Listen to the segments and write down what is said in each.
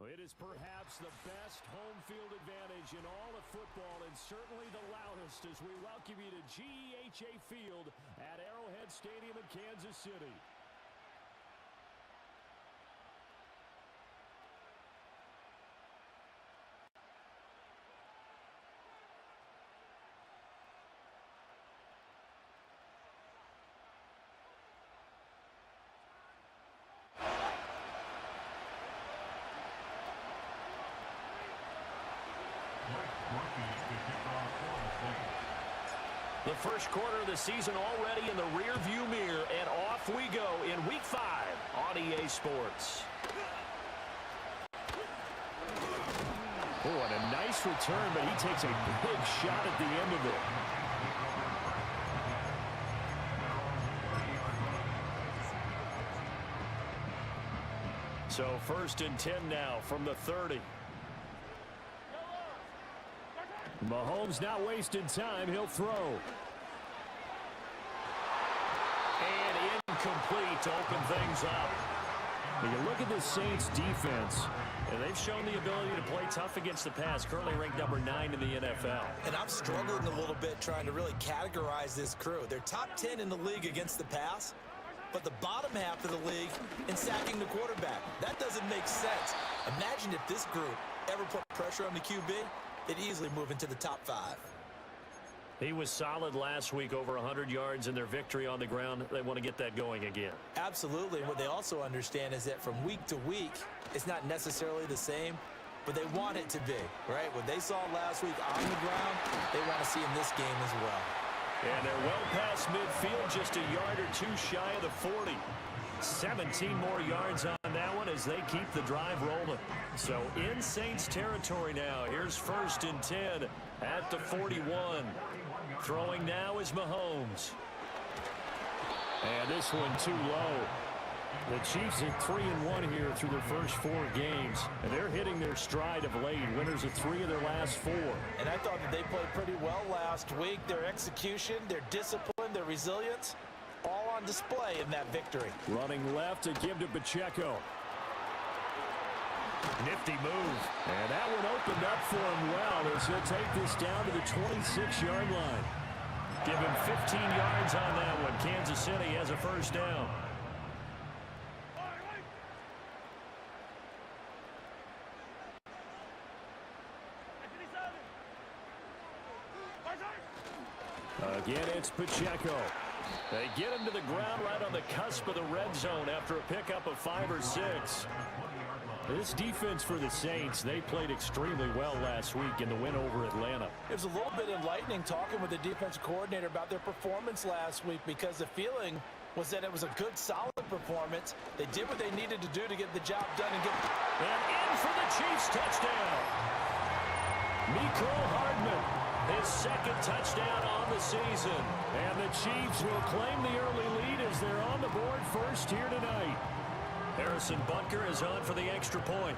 It is perhaps the best home field advantage in all of football, and certainly the loudest, as we welcome you to GEHA Field at Arrowhead Stadium in Kansas City. The first quarter of the season already in the rear-view mirror, and off we go in Week 5 on EA Sports. Oh, and a nice return, but he takes a big shot at the end of it. So 1st and 10 now from the 30. Mahomes not wasting time. He'll throw. And incomplete to open things up. When you look at the Saints defense, and they've shown the ability to play tough against the pass, currently ranked number 9 in the NFL. And I'm struggling a little bit trying to really categorize this crew. They're top 10 in the league against the pass, but the bottom half of the league in sacking the quarterback. That doesn't make sense. Imagine if this group ever put pressure on the QB, they'd easily move into the top 5. He was solid last week, over 100 yards in their victory on the ground. They want to get that going again. Absolutely. What they also understand is that from week to week, it's not necessarily the same, but they want it to be, right? What they saw last week on the ground, they want to see in this game as well. And they're well past midfield, just a yard or two shy of the 40. 17 more yards on that one as they keep the drive rolling. So in Saints territory now. Here's 1st and 10 at the 41. Throwing now is Mahomes. And this one too low. The Chiefs are 3-1 here through their first 4 games, and they're hitting their stride of late. Winners of 3 of their last 4. And I thought that they played pretty well last week. Their execution, their discipline, their resilience, all on display in that victory. Running left to give to Pacheco. Nifty move. And that one opened up for him well as he'll take this down to the 26-yard line. Give him 15 yards on that one. Kansas City has a first down. Again, it's Pacheco. They get him to the ground right on the cusp of the red zone after a pickup of 5 or 6. This defense for the Saints, they played extremely well last week in the win over Atlanta. It was a little bit enlightening talking with the defensive coordinator about their performance last week, because the feeling was that it was a good, solid performance. They did what they needed to do to get the job done and get... And in for the Chiefs touchdown. Mecole Hardman, his 2nd touchdown on the season. And the Chiefs will claim the early lead as they're on the board first here tonight. Harrison Butker is on for the extra point.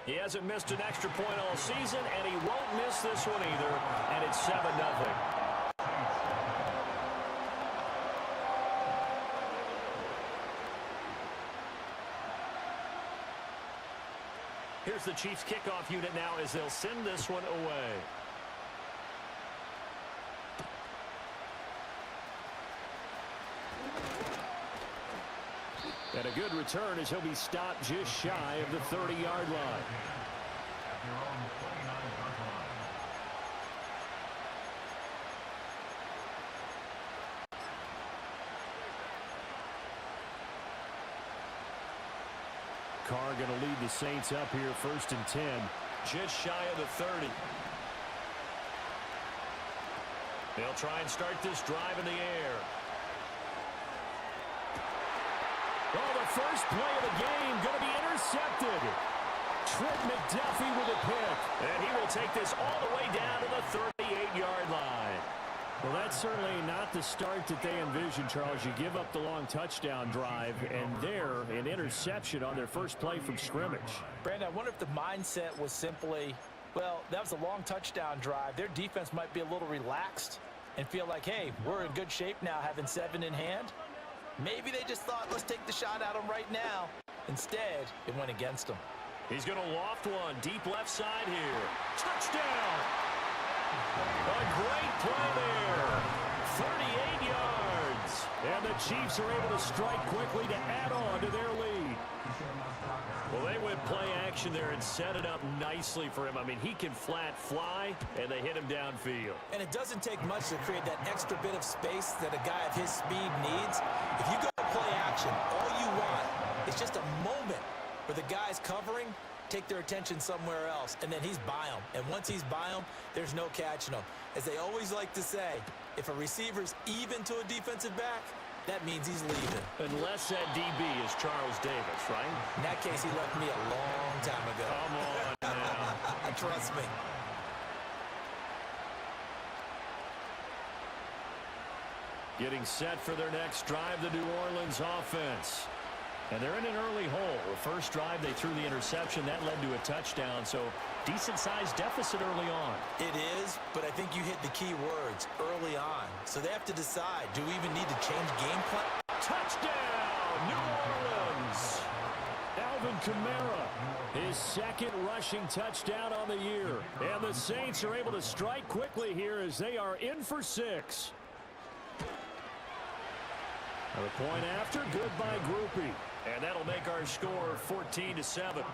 He hasn't missed an extra point all season, and he won't miss this one either. And it's 7-0. Here's the Chiefs kickoff unit now as they'll send this one away. And a good return as he'll be stopped just shy of the 30-yard line. Carr going to lead the Saints up here, 1st and 10. Just shy of the 30. They'll try and start this drive in the air. Oh, the first play of the game going to be intercepted. Trent McDuffie with a pick. And he will take this all the way down to the 38-yard line. Well, that's certainly not the start that they envisioned, Charles. You give up the long touchdown drive, and there, an interception on their first play from scrimmage. Brandon, I wonder if the mindset was simply, well, that was a long touchdown drive. Their defense might be a little relaxed and feel like, hey, we're in good shape now having 7 in hand. Maybe they just thought, let's take the shot at them right now. Instead, it went against them. He's going to loft one deep left side here. Touchdown! A great play there. 38 yards. And the Chiefs are able to strike quickly to add on to their lead. Well, they went play action there and set it up nicely for him. I mean, he can flat fly, and they hit him downfield. And it doesn't take much to create that extra bit of space that a guy of his speed needs. If you go play action, all you want is just a moment where the guy's covering, take their attention somewhere else, and then he's by him. And once he's by him, there's no catching him. As they always like to say, if a receiver's even to a defensive back, that means he's leaving. Unless that DB is Charles Davis, right? In that case, he left me a long time ago. Come on now. Trust me. Getting set for their next drive, the New Orleans offense. And they're in an early hole. The first drive, they threw the interception. That led to a touchdown, so decent-sized deficit early on. It is, but I think you hit the key words, early on. So they have to decide, do we even need to change game plan? Touchdown, New Orleans! Alvin Kamara, his second rushing touchdown on the year. And the Saints are able to strike quickly here as they are in for 6. The point after, good by Groupie. And that'll make our score 14-7.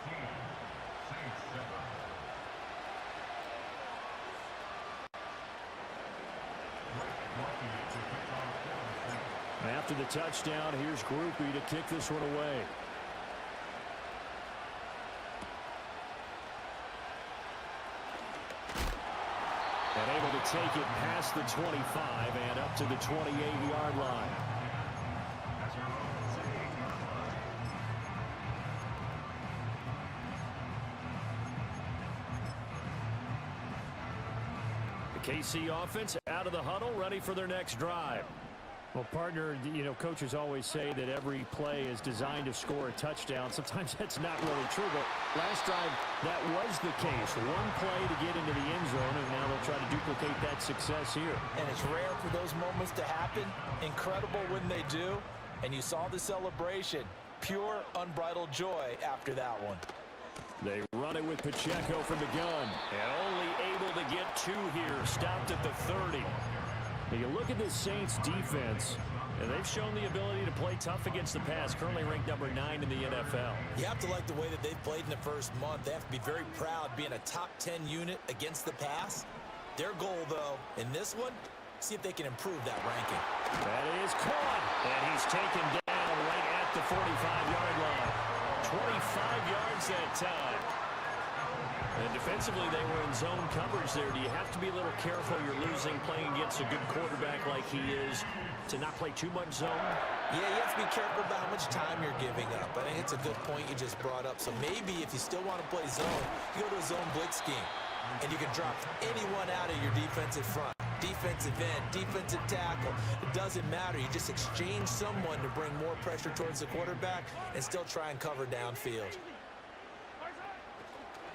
After the touchdown, here's Groupie to kick this one away. And able to take it past the 25 and up to the 28-yard line. KC offense out of the huddle, ready for their next drive. Well, partner, you know, coaches always say that every play is designed to score a touchdown. Sometimes that's not really true, but last drive, that was the case. One play to get into the end zone, and now they'll try to duplicate that success here. And it's rare for those moments to happen. Incredible when they do. And you saw the celebration. Pure, unbridled joy after that one. They run it with Pacheco from the gun. And only able to get 2 here. Stopped at the 30. Now you look at this Saints defense, and they've shown the ability to play tough against the pass. Currently ranked number 9 in the NFL. You have to like the way that they've played in the first month. They have to be very proud being a top 10 unit against the pass. Their goal, though, in this one, see if they can improve that ranking. That is caught. And he's taken down right at the 45-yard line. 25 yards that time. And defensively, they were in zone coverage there. Do you have to be a little careful? You're losing, playing against a good quarterback like he is, to not play too much zone? Yeah, you have to be careful about how much time you're giving up. I think it's a good point you just brought up. So maybe if you still want to play zone, you go to a zone blitz scheme, and you can drop anyone out of your defensive front. Defensive end, defensive tackle. It doesn't matter. You just exchange someone to bring more pressure towards the quarterback and still try and cover downfield.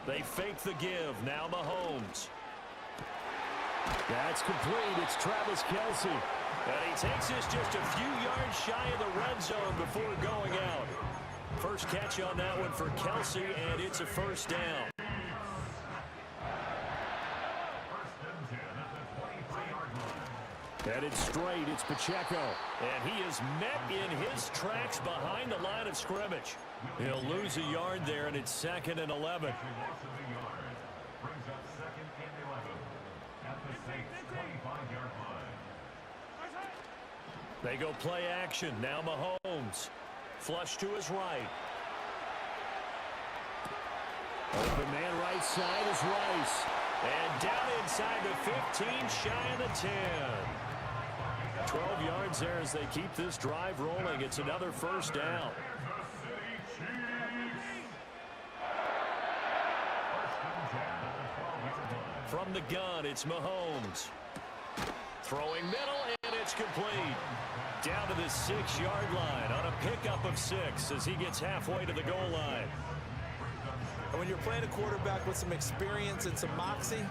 They fake the give. Now Mahomes. That's complete. It's Travis Kelce. And he takes this just a few yards shy of the red zone before going out. First catch on that one for Kelce, and it's a first down. Headed straight, it's Pacheco. And he is met in his tracks behind the line of scrimmage. He'll lose a yard there, and it's 2nd and 11. They go play action. Now Mahomes. Flush to his right. Open man right side is Rice. And down inside the 15, shy of the 10. 12 yards there as they keep this drive rolling. It's another first down. From the gun, it's Mahomes. Throwing middle, and it's complete. Down to the 6-yard line on a pickup of 6 as he gets halfway to the goal line. And when you're playing a quarterback with some experience and some moxie,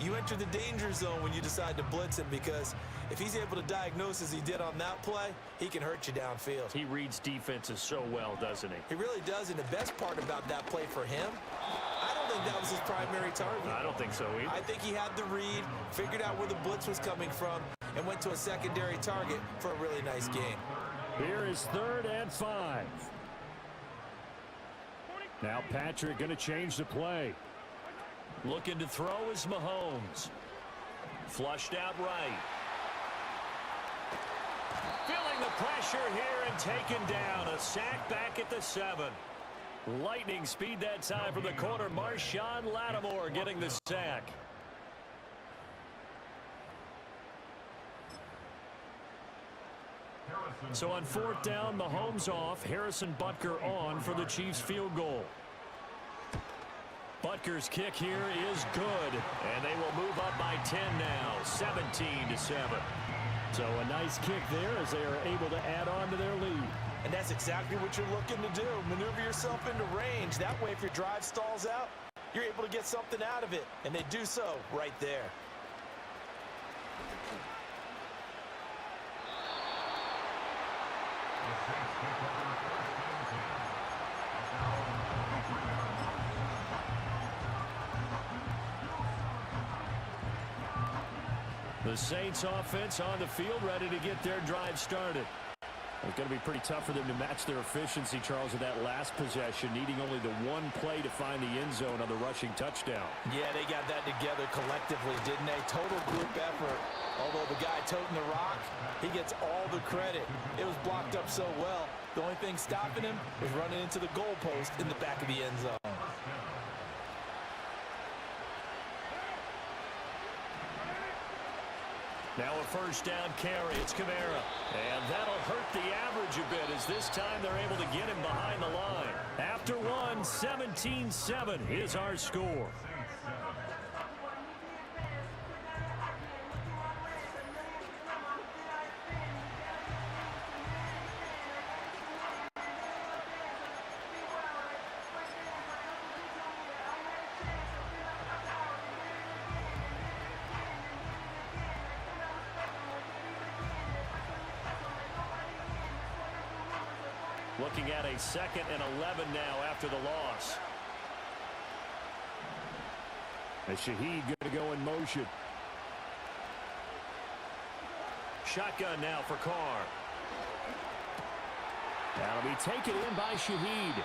you enter the danger zone when you decide to blitz him, because if he's able to diagnose as he did on that play, he can hurt you downfield. He reads defenses so well, doesn't he? He really does, and the best part about that play for him, I don't think that was his primary target. I don't think so either. I think he had the read, figured out where the blitz was coming from, and went to a secondary target for a really nice gain. Here is 3rd and 5. Now Patrick going to change the play. Looking to throw is Mahomes. Flushed out right. Feeling the pressure here and taken down. A sack back at the 7. Lightning speed that time from the corner. Marshawn Lattimore getting the sack. So on 4th down, Mahomes off. Harrison Butker on for the Chiefs field goal. Butker's kick here is good, and they will move up by 10 now, 17-7. So a nice kick there as they are able to add on to their lead. And that's exactly what you're looking to do. Maneuver yourself into range. That way, if your drive stalls out, you're able to get something out of it. And they do so right there. The Saints offense on the field, ready to get their drive started. It's going to be pretty tough for them to match their efficiency, Charles, with that last possession, needing only the one play to find the end zone on the rushing touchdown. Yeah, they got that together collectively, didn't they? Total group effort. Although the guy toting the rock, he gets all the credit. It was blocked up so well. The only thing stopping him was running into the goalpost in the back of the end zone. Now a first down carry. It's Kamara. And that'll hurt the average a bit as this time they're able to get him behind the line. After one, 17-7 is our score. Looking at a 2nd and 11 now after the loss. As Shaheed going to go in motion. Shotgun now for Carr. That'll be taken in by Shaheed.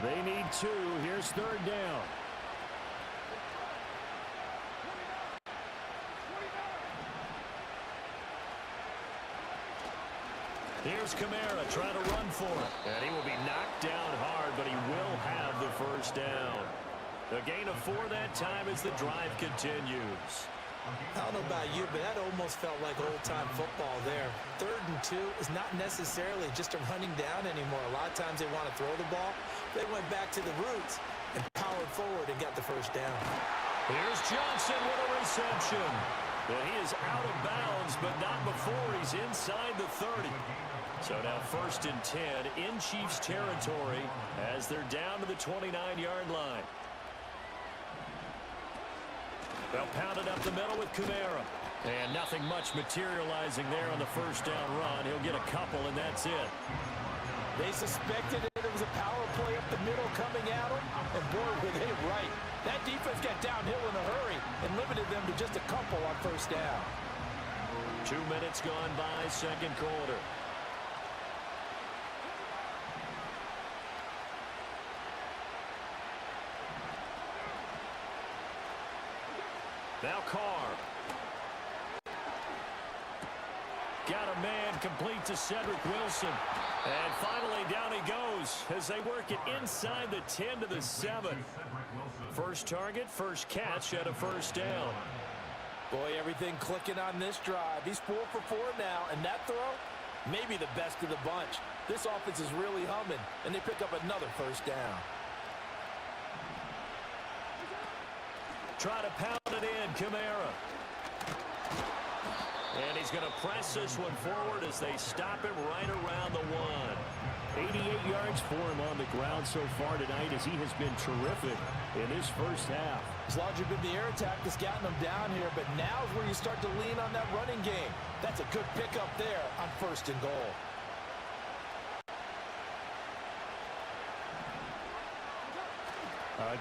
They need 2. Here's 3rd down. Here's Kamara trying to run for it. And he will be knocked down hard, but he will have the first down. The gain of 4 that time as the drive continues. I don't know about you, but that almost felt like old-time football there. 3rd and 2 is not necessarily just a running down anymore. A lot of times they want to throw the ball. They went back to the roots and powered forward and got the first down. Here's Johnson with a reception. Well, he is out of bounds, but not before he's inside the 30. So now 1st and 10 in Chiefs territory as they're down to the 29-yard line. They'll pound it up the middle with Kamara. And nothing much materializing there on the first down run. He'll get a couple, and that's it. They suspected it was a power play up the middle coming at them, and boy, were they right. That defense got downhill in a hurry and limited them to just a couple on first down. 2 minutes gone by, second quarter. Now Carr. Got a man complete to Cedric Wilson. And finally down he goes as they work it inside the 10 to the 7. First target, first catch at a first down. Boy, everything clicking on this drive. He's 4 for 4 now, and that throw, maybe the best of the bunch. This offense is really humming, and they pick up another first down. Try to pound it in, Kamara. And he's going to press this one forward as they stop him right around the 1. 88 yards for him on the ground so far tonight as he has been terrific in this first half. It's largely been the air attack that's gotten them down here, but now is where you start to lean on that running game. That's a good pickup there on first and goal.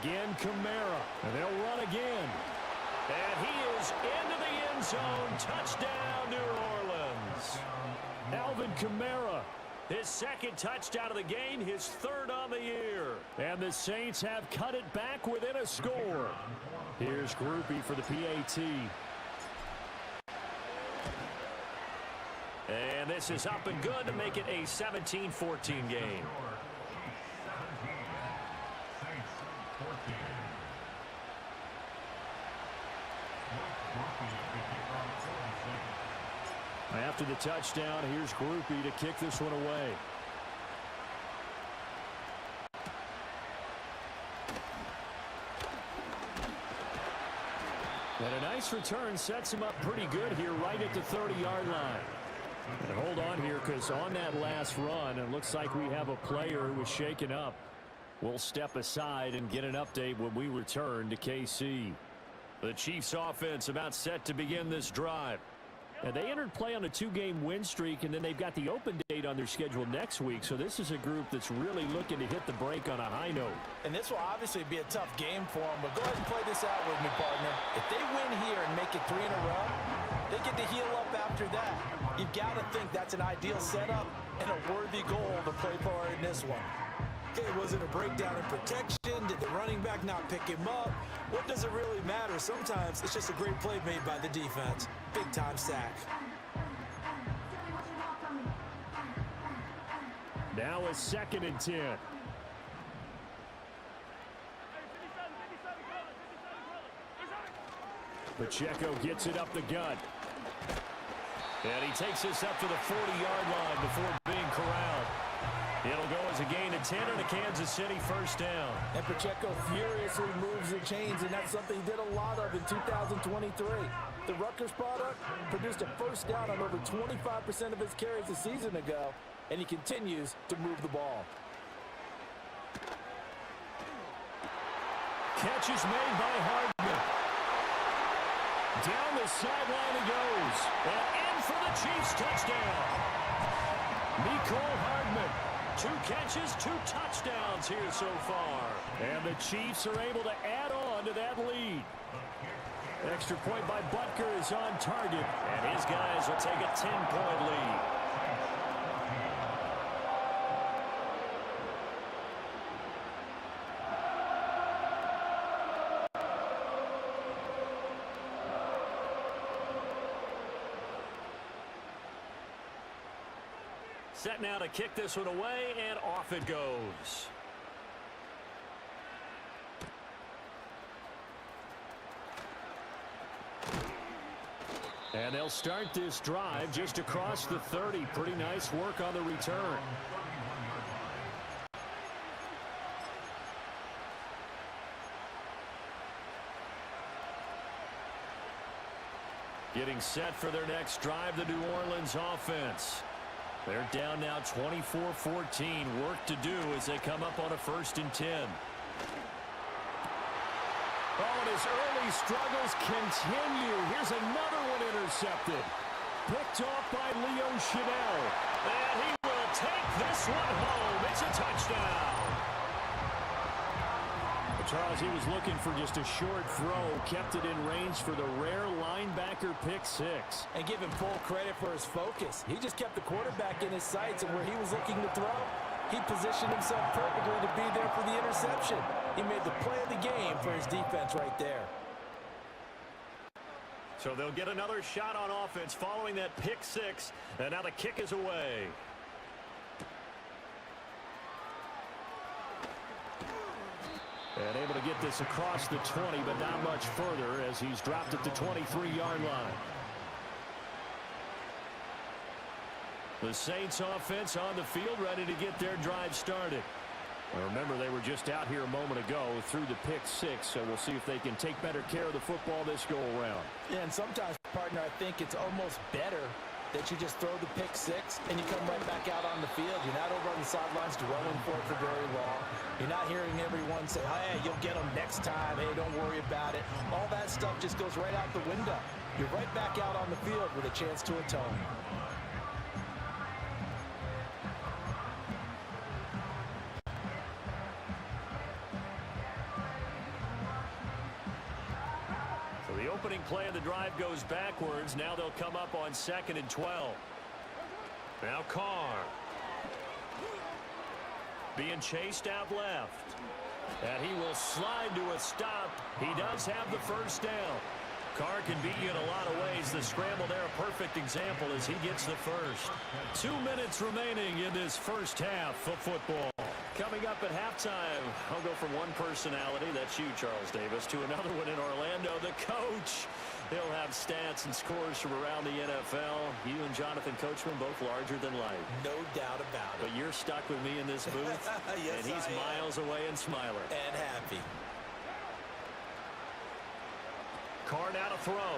Again, Kamara, and they'll run again. And he is into the end zone. Touchdown, New Orleans. Alvin Kamara, his second touchdown of the game, his third on the year. And the Saints have cut it back within a score. Here's Grupe for the PAT. And this is up and good to make it a 17-14 game. After the touchdown, here's Grupe to kick this one away. And a nice return sets him up pretty good here right at the 30-yard line. And hold on here because on that last run, it looks like we have a player who was shaken up. We'll step aside and get an update when we return to KC. The Chiefs offense about set to begin this drive. And they entered play on a 2-game win streak, and then they've got the open date on their schedule next week. So this is a group that's really looking to hit the break on a high note. And this will obviously be a tough game for them, but go ahead and play this out with me, partner. If they win here and make it 3 in a row, they get to heal up after that. You've got to think that's an ideal setup and a worthy goal to play for in this one. Okay, was it a breakdown in protection? Did the running back not pick him up? What does it really matter? Sometimes it's just a great play made by the defense. Big-time sack. Now a 2nd and 10. Pacheco gets it up the gut. And he takes this up to the 40-yard line before being corralled. It'll go as a gain of 10 and a Kansas City first down. And Pacheco furiously moves the chains, and that's something he did a lot of in 2023. The Rutgers product produced a first down on over 25% of his carries a season ago, and he continues to move the ball. Catch is made by Hardman. Down the sideline he goes. And in for the Chiefs touchdown. Mecole Hardman. 2 catches, 2 touchdowns here so far. And the Chiefs are able to add on to that lead. Extra point by Butker is on target. And his guys will take a 10-point lead. Set now to kick this one away, and off it goes. And they'll start this drive just across the 30. Pretty nice work on the return. Getting set for their next drive, the New Orleans offense. They're down now 24-14. Work to do as they come up on a 1st and 10. Oh, and his early struggles continue. Here's another one intercepted. Picked off by Leo Chanel. And he will take this one home. It's a touchdown. Charles, he was looking for just a short throw, kept it in range for the rare linebacker pick six. And give him full credit for his focus. He just kept the quarterback in his sights, and where he was looking to throw, he positioned himself perfectly to be there for the interception. He made the play of the game for his defense right there. So they'll get another shot on offense following that pick six, and now the kick is away. And able to get this across the 20, but not much further as he's dropped at the 23-yard line. The Saints offense on the field ready to get their drive started. Well, remember, they were just out here a moment ago through the pick six, so we'll see if they can take better care of the football this go-around. Yeah, and sometimes, partner, I think it's almost better that you just throw the pick six and you come right back out on the field. You're not over on the sidelines dwelling for it for very long. You're not hearing everyone say, hey, you'll get them next time. Hey, don't worry about it. All that stuff just goes right out the window. You're right back out on the field with a chance to atone. The opening play of the drive goes backwards. Now they'll come up on 2nd and 12. Now Carr. Being chased out left. And he will slide to a stop. He does have the first down. Carr can beat you in a lot of ways. The scramble there, a perfect example as he gets the first. 2 minutes remaining in this first half of football. Coming up at halftime, I'll go from one personality, that's you, Charles Davis, to another one in Orlando, the coach. He'll have stats and scores from around the NFL. You and Jonathan Coachman both larger than life. No doubt about it. But you're stuck with me in this booth, yes, and he's miles away and smiling. And happy. Carr now to throw.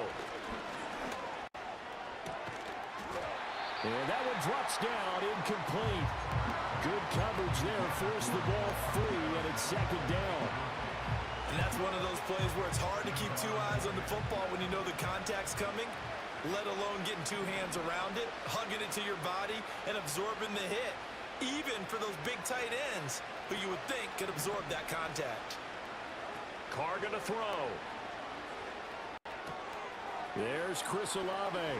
And that one drops down, incomplete. Good coverage there, forced the ball free, and it's 2nd down. And that's one of those plays where it's hard to keep 2 eyes on the football when you know the contact's coming, let alone getting 2 hands around it, hugging it to your body, and absorbing the hit. Even for those big tight ends who you would think could absorb that contact. Carr gonna throw. There's Chris Olave.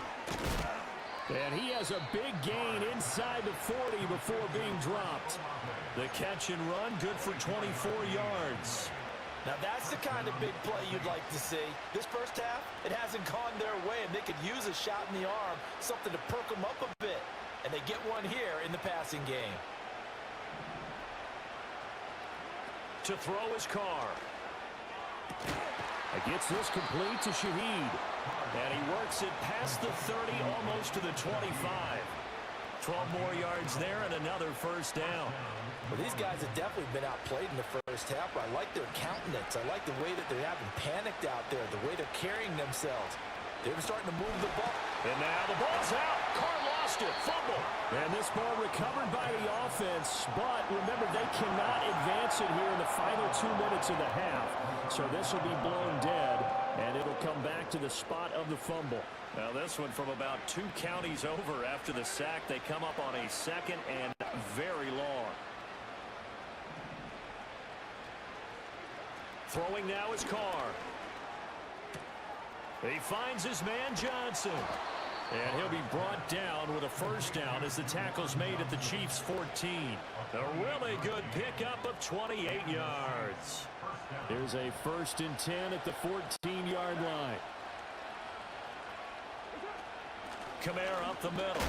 And he has a big gain inside the 40 before being dropped. The catch and run, good for 24 yards. Now that's the kind of big play you'd like to see. This first half, it hasn't gone their way, and they could use a shot in the arm, something to perk them up a bit. And they get one here in the passing game. To throw is Carr. Gets this complete to Shaheed. And he works it past the 30, almost to the 25. 12 more yards there and another first down. Well, these guys have definitely been outplayed in the first half. I like their countenance. I like the way that they're having panicked out there, the way they're carrying themselves. They're starting to move the ball. And now the ball's out. Carr lost it. Fumble. And this ball recovered by the offense. But remember, they cannot advance it here in the final 2 minutes of the half. So this will be blown dead. And it'll come back to the spot of the fumble. Now this one from about 2 counties over after the sack. They come up on a 2nd and very long. Throwing now is Carr. He finds his man Johnson. And he'll be brought down with a first down as the tackle's made at the Chiefs' 14. A really good pickup of 28 yards. Here's a 1st and 10 at the 14-yard line. Kamara up the middle.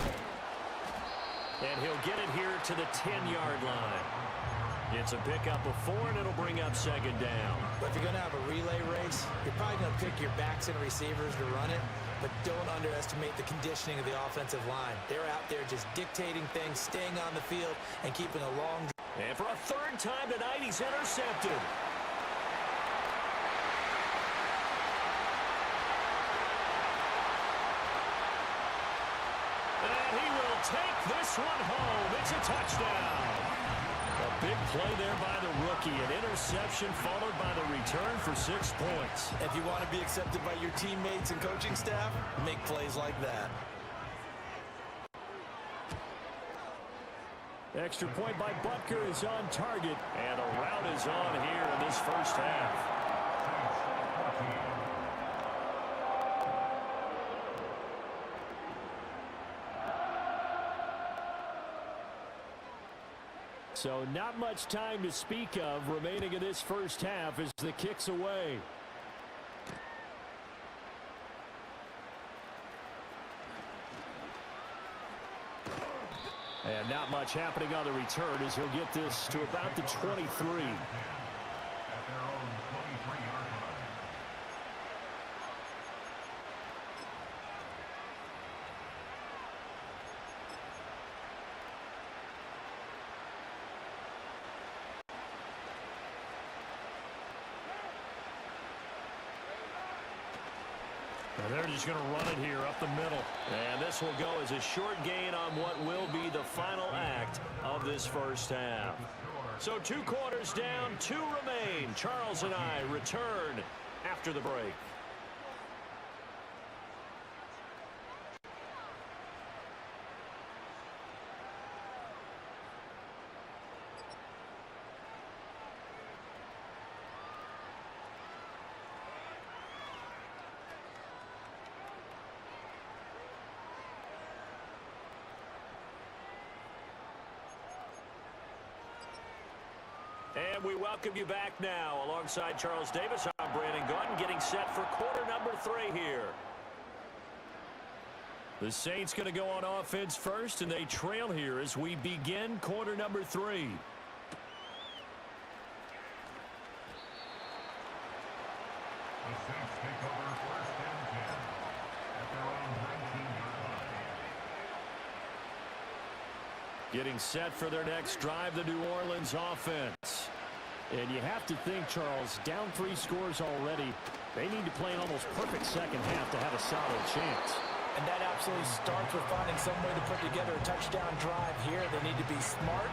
And he'll get it here to the 10-yard line. It's a pickup of 4, and it'll bring up 2nd down. But if you're going to have a relay race, you're probably going to pick your backs and receivers to run it, but don't underestimate the conditioning of the offensive line. They're out there just dictating things, staying on the field, and keeping a long drive. And for a 3rd time tonight, he's intercepted. And he will take this one home. It's a touchdown. A big play there by the rookie. An interception followed by the return for 6 points. If you want to be accepted by your teammates and coaching staff, make plays like that. Extra point by Butker is on target, and a rout is on here in this first half. So not much time to speak of remaining in this first half as the kick's away. And not much happening on the return as he'll get this to about the 23. And they're just going to run it here up the middle. And this will go as a short gain on what will be the final act of this first half. So 2 quarters down, 2 remain. Charles and I return after the break. And we welcome you back now. Alongside Charles Davis, I'm Brandon Gaudin, getting set for quarter number 3 here. The Saints going to go on offense first, and they trail here as we begin quarter number 3. The Saints take over first and 10 at their own 19-yard line. Getting set for their next drive, the New Orleans offense. And you have to think, Charles, down 3 scores already. They need to play an almost perfect second half to have a solid chance. And that absolutely starts with finding some way to put together a touchdown drive here. They need to be smart,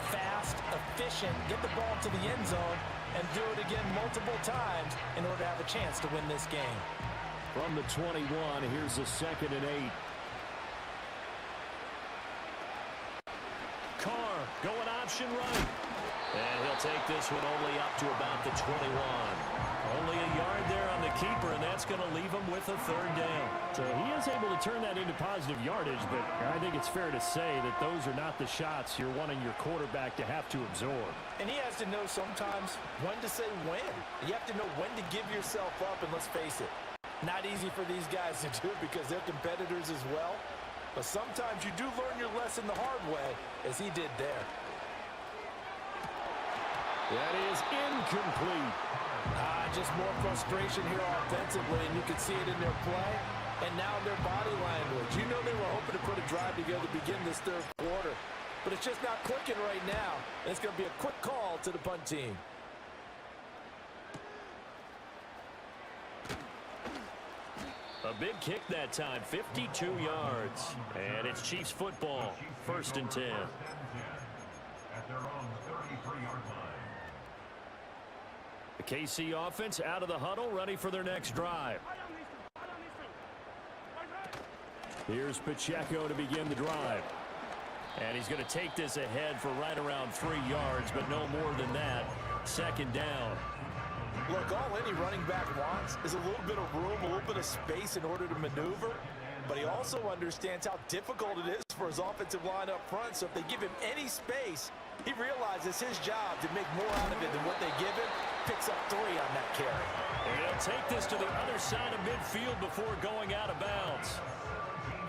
fast, efficient, get the ball to the end zone, and do it again multiple times in order to have a chance to win this game. From the 21, here's a 2nd and 8. Carr going option right. And he'll take this one only up to about the 21. Only a yard there on the keeper, and that's going to leave him with a 3rd down. So he is able to turn that into positive yardage, but I think it's fair to say that those are not the shots you're wanting your quarterback to have to absorb. And he has to know sometimes when to say when. You have to know when to give yourself up, and let's face it, not easy for these guys to do because they're competitors as well. But sometimes you do learn your lesson the hard way, as he did there. That is incomplete. Just more frustration here offensively, and you can see it in their play and now in their body language. You know they were hoping to put a drive together to begin this 3rd quarter, but it's just not clicking right now, and it's going to be a quick call to the punt team. A big kick that time, 52 yards. And it's Chiefs football, 1st and 10. At their own 33-yard line. The KC offense out of the huddle, ready for their next drive. Here's Pacheco to begin the drive. And he's going to take this ahead for right around 3 yards, but no more than that. 2nd down. Look, all any running back wants is a little bit of room, a little bit of space in order to maneuver. But he also understands how difficult it is for his offensive line up front. So if they give him any space, he realizes his job to make more out of it than what they give him. Picks up 3 on that carry. And he'll take this to the other side of midfield before going out of bounds.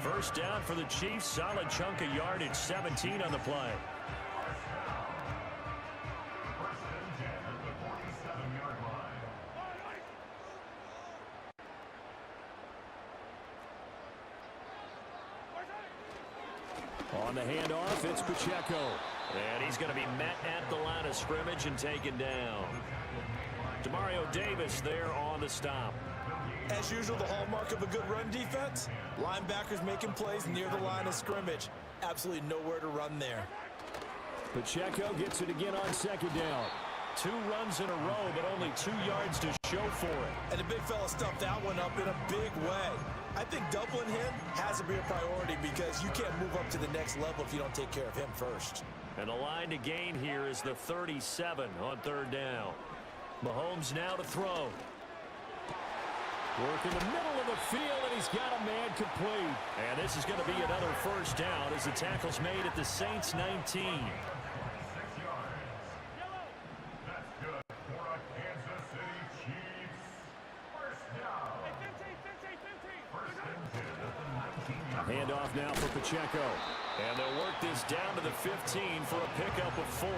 1st down for the Chiefs. Solid chunk of yardage, 17 on the play. First and 10 at the 47-yard line. On the handoff, it's Pacheco. And he's going to be met at the line of scrimmage and taken down. Demario Davis there on the stop. As usual, the hallmark of a good run defense, linebackers making plays near the line of scrimmage. Absolutely nowhere to run there. Pacheco gets it again on 2nd down. 2 runs in a row, but only 2 yards to show for it. And the big fella stuffed that one up in a big way. I think doubling him has to be a priority because you can't move up to the next level if you don't take care of him first. And the line to gain here is the 37 on third down. Mahomes now to throw. Work in the middle of the field, and he's got a man complete. And this is going to be another first down as the tackle's made at the Saints 19. 6 yards. That's good for a Kansas City Chiefs. First down. First and 10 at the 19-yard line. Handoff now for Pacheco. And they'll work this down to the 15 for a pickup of 4.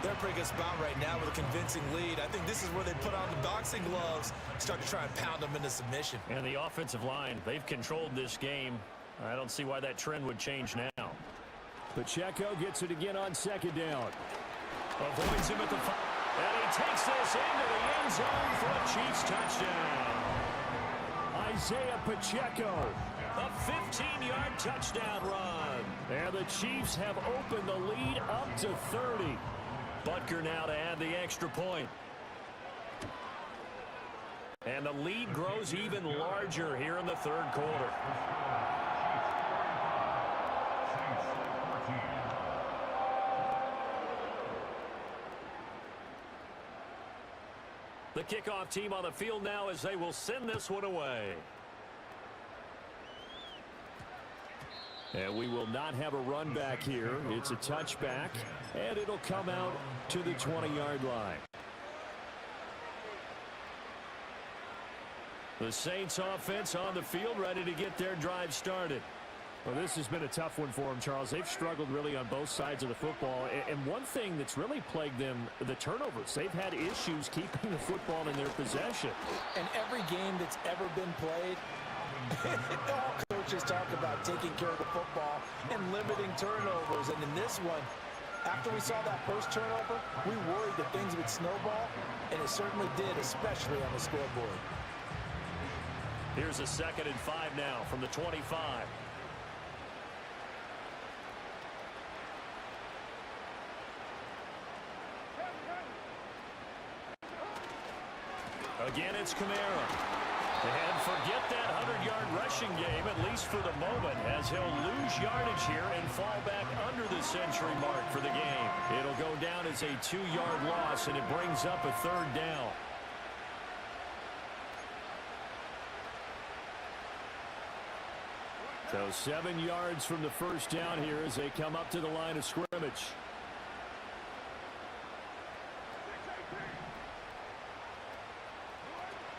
They're in a pretty good spot right now with a convincing lead. I think this is where they put on the boxing gloves, start to try and pound them into submission. And the offensive line, they've controlled this game. I don't see why that trend would change now. Pacheco gets it again on second down. Avoids him at the 5. And he takes this into the end zone for a Chiefs touchdown. Isaiah Pacheco. A 15-yard touchdown run. And the Chiefs have opened the lead up to 30. Butker now to add the extra point. And the lead grows even larger here in the third quarter. The kickoff team on the field now as they will send this one away. And we will not have a run back here. It's a touchback, and it'll come out to the 20-yard line. The Saints offense on the field ready to get their drive started. Well, this has been a tough one for them, Charles. They've struggled really on both sides of the football. And one thing that's really plagued them, the turnovers. They've had issues keeping the football in their possession. And every game that's ever been played, all coaches talk about taking care of the football and limiting turnovers. And in this one, after we saw that first turnover, we worried that things would snowball, and it certainly did, especially on the scoreboard. Here's a 2nd and 5 now from the 25. Again, it's Kamara. And forget that 100-yard rushing game, at least for the moment, as he'll lose yardage here and fall back under the century mark for the game. It'll go down as a 2-yard loss, and it brings up a third down. So 7 yards from the first down here as they come up to the line of scrimmage.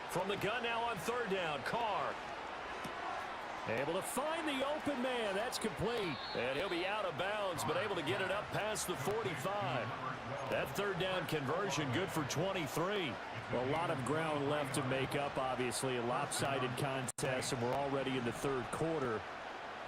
From the gun now on third down, Carr. Able to find the open man. That's complete. And he'll be out of bounds, but able to get it up past the 45. That third down conversion good for 23. A lot of ground left to make up, obviously. A lopsided contest, and we're already in the third quarter.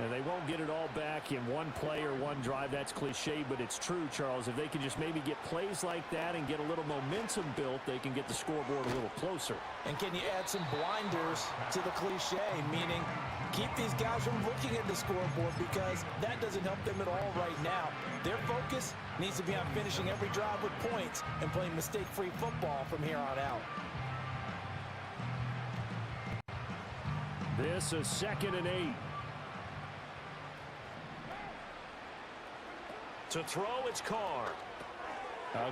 And they won't get it all back in one play or one drive. That's cliche, but it's true, Charles. If they can just maybe get plays like that and get a little momentum built, they can get the scoreboard a little closer. And can you add some blinders to the cliche, meaning keep these guys from looking at the scoreboard, because that doesn't help them at all right now. Their focus needs to be on finishing every drive with points and playing mistake-free football from here on out. This is 2nd and 8. To throw, it's Carr.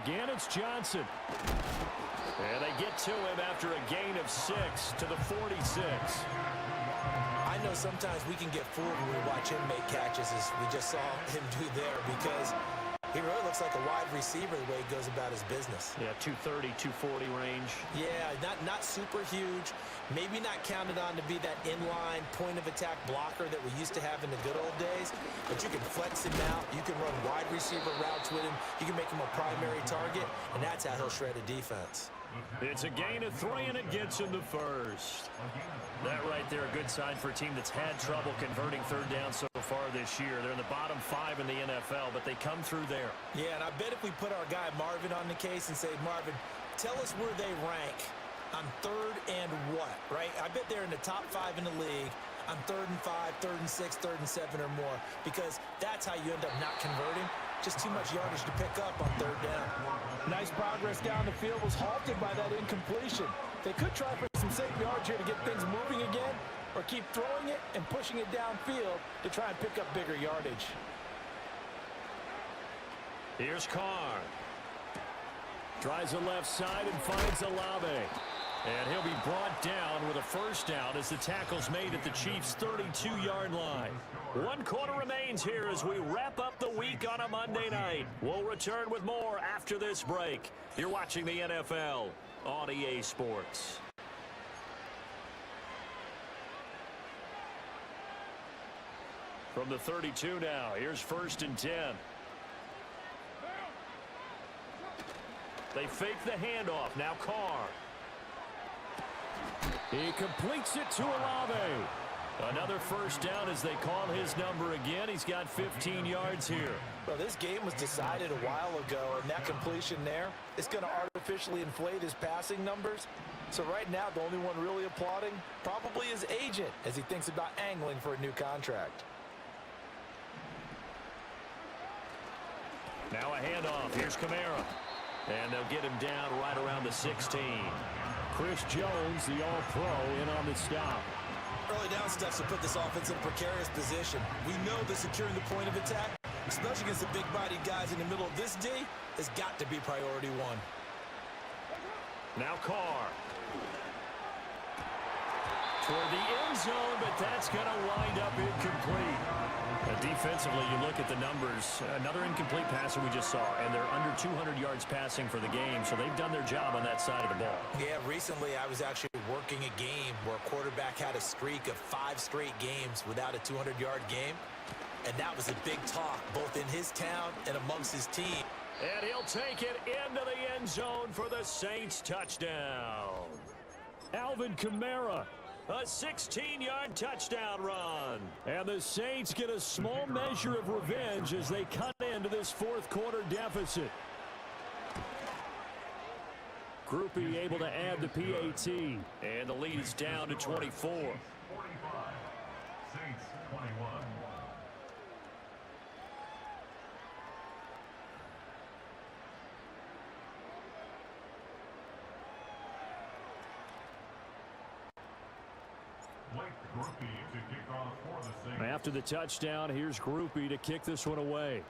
Again, it's Johnson. And they get to him after a gain of 6 to the 46. I know sometimes we can get fooled when we watch him make catches, as we just saw him do there, because he really looks like a wide receiver the way he goes about his business. Yeah, 230, 240 range. Yeah, not super huge. Maybe not counted on to be that inline point-of-attack blocker that we used to have in the good old days. But you can flex him out. You can run wide receiver routes with him. You can make him a primary target, and that's how he'll shred a defense. It's a gain of 3, and it gets him to first. That right there, a good sign for a team that's had trouble converting third down so far this year. They're in the bottom 5 in the NFL, but they come through there. Yeah, and I bet if we put our guy Marvin on the case and say, Marvin, tell us where they rank on third and what, right? I bet they're in the top 5 in the league on 3rd and 5, 3rd and 6, 3rd and 7 or more, because that's how you end up not converting. Just too much yardage to pick up on third down. Nice progress down the field was halted by that incompletion. They could try for some safe yards here to get things moving again, or keep throwing it and pushing it downfield to try and pick up bigger yardage. Here's Carr. Tries the left side and finds Olave. And he'll be brought down with a first down as the tackle's made at the Chiefs' 32-yard line. 1 quarter remains here as we wrap up the week on a Monday night. We'll return with more after this break. You're watching the NFL on EA Sports. From the 32 now, here's 1st and 10. They fake the handoff. Now Carr. He completes it to Olave. Another first down as they call his number again. He's got 15 yards here. Well, this game was decided a while ago, and that completion there is going to artificially inflate his passing numbers. So right now, the only one really applauding probably his agent as he thinks about angling for a new contract. Now a handoff. Here's Kamara. And they'll get him down right around the 16. Chris Jones, the All-Pro, in on the stop. Early down steps to put this offense in a precarious position. We know that securing the point of attack, especially against the big-bodied guys in the middle of this D, has got to be priority one. Now Carr. Toward the end zone, but that's going to wind up incomplete. Defensively, you look at the numbers. Another incomplete passer we just saw, and they're under 200 yards passing for the game, so they've done their job on that side of the ball. Yeah, recently I was actually working a game where a quarterback had a streak of 5 straight games without a 200-yard game, and that was a big talk both in his town and amongst his team. And he'll take it into the end zone for the Saints touchdown. Alvin Kamara. A 16-yard touchdown run. And the Saints get a small measure of revenge as they cut into this 4th quarter deficit. Groupie able to add the PAT. And the lead is down to 24. 45. Saints 21. After the touchdown, here's Groupie to kick this one away.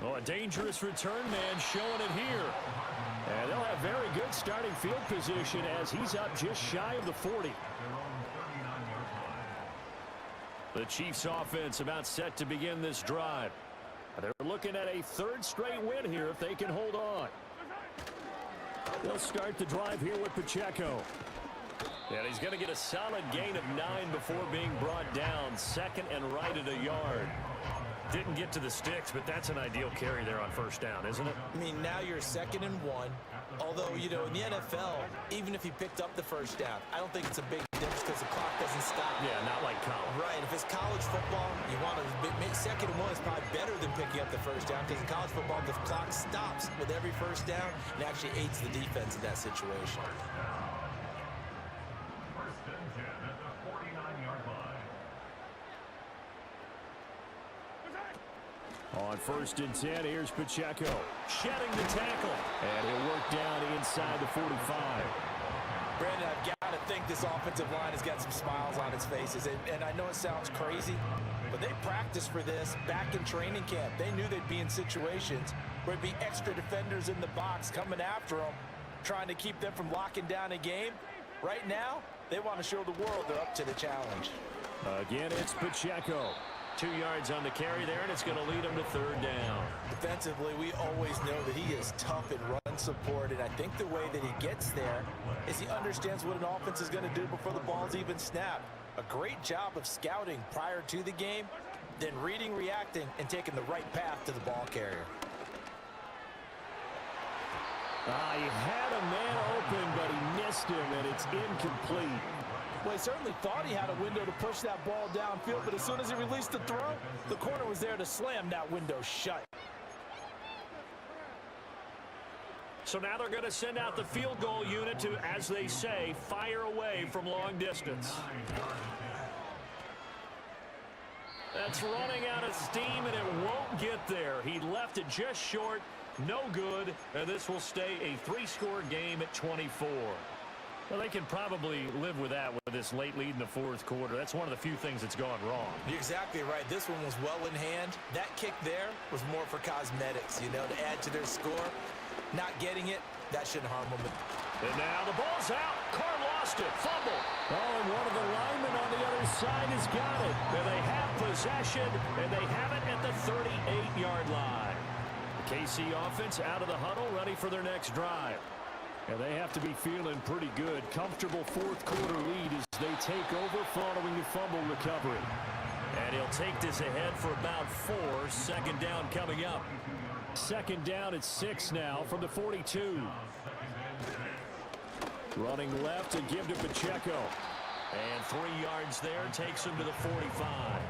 Oh, a dangerous return man showing it here. And they'll have very good starting field position as he's up just shy of the 40. The Chiefs offense about set to begin this drive. They're looking at a 3rd straight win here if they can hold on. They'll start the drive here with Pacheco. And he's going to get a solid gain of 9 before being brought down. 2nd and right at a yard. Didn't get to the sticks, but that's an ideal carry there on 1st down, isn't it? I mean, now you're 2nd and 1. Although, you know, in the NFL, even if he picked up the 1st down, I don't think it's a big difference because the clock doesn't stop. Yeah, not like college. Right. If it's college football, you want to make 2nd and 1 is probably better than picking up the 1st down because in college football, the clock stops with every 1st down and actually aids the defense in that situation. 1st and 10 at the 49-yard line. On 1st and 10, here's Pacheco. Shedding the tackle. And he'll work down inside the 45. Brandon, I've got to think this offensive line has got some smiles on its faces. And I know it sounds crazy, but they practiced for this back in training camp. They knew they'd be in situations where it'd be extra defenders in the box coming after them, trying to keep them from locking down a game. Right now, they want to show the world they're up to the challenge. Again, it's Pacheco. 2 yards on the carry there, and it's going to lead him to 3rd down. Defensively, we always know that he is tough in run support, and I think the way that he gets there is he understands what an offense is going to do before the ball's even snapped. A great job of scouting prior to the game, then reading, reacting, and taking the right path to the ball carrier. He had a man open, but he missed him, and it's incomplete. Well, he certainly thought he had a window to push that ball downfield, but as soon as he released the throw, the corner was there to slam that window shut. So now they're going to send out the field goal unit to, as they say, fire away from long distance. That's running out of steam, and it won't get there. He left it just short, no good, and this will stay a 3-score game at 24. Well, they can probably live with that with this late lead in the fourth quarter. That's one of the few things that's gone wrong. You're exactly right. This one was well in hand. That kick there was more for cosmetics, you know, to add to their score. Not getting it, that shouldn't harm them. And now the ball's out. Carr lost it. Fumble. Oh, and one of the linemen on the other side has got it. And they have possession, and they have it at the 38-yard line. The KC offense out of the huddle, ready for their next drive. And they have to be feeling pretty good. Comfortable fourth quarter lead as they take over following the fumble recovery. And he'll take this ahead for about 4. Second down coming up. Second down at 6 now from the 42. Running left to give to Pacheco. And 3 yards there takes him to the 45.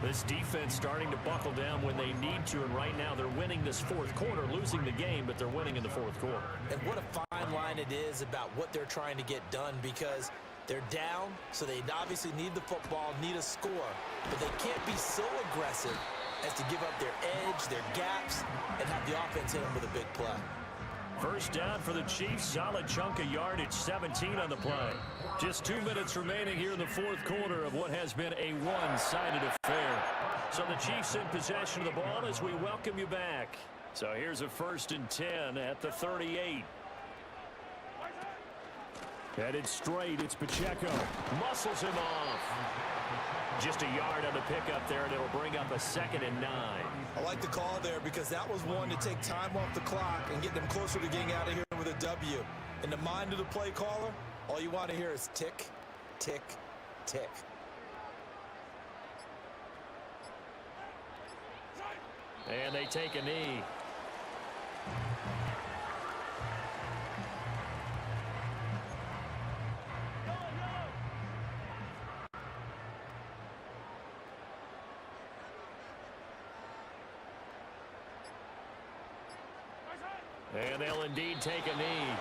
This defense starting to buckle down when they need to, and right now they're winning this fourth quarter, losing the game, but they're winning in the fourth quarter. And what a fine line it is about what they're trying to get done, because they're down, so they obviously need the football, need a score, but they can't be so aggressive as to give up their edge, their gaps, and have the offense hit them with a big play. First down for the Chiefs. Solid chunk of yardage, 17 on the play. Just 2 minutes remaining here in the fourth quarter of what has been a one-sided affair. So the Chiefs in possession of the ball as we welcome you back. So here's a 1st and 10 at the 38. Headed straight, it's Pacheco. Muscles him off. Just a yard on the pickup there, and it'll bring up a 2nd and 9. I like the call there because that was one to take time off the clock and get them closer to getting out of here with a W. In the mind of the play caller, all you want to hear is tick, tick, tick. And they take a knee. And they'll indeed take a knee.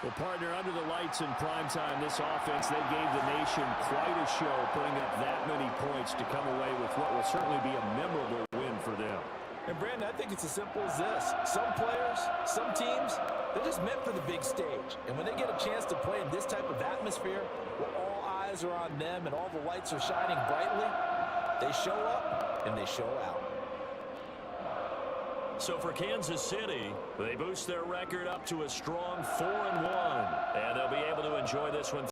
Well, partner, under the lights in primetime, this offense, they gave the nation quite a show, putting up that many points to come away with what will certainly be a memorable win for them. And, Brandon, I think it's as simple as this. Some players, some teams, they're just meant for the big stage. And when they get a chance to play in this type of atmosphere, where all eyes are on them and all the lights are shining brightly, they show up and they show out. So for Kansas City, they boost their record up to a strong 4-1, and they'll be able to enjoy this one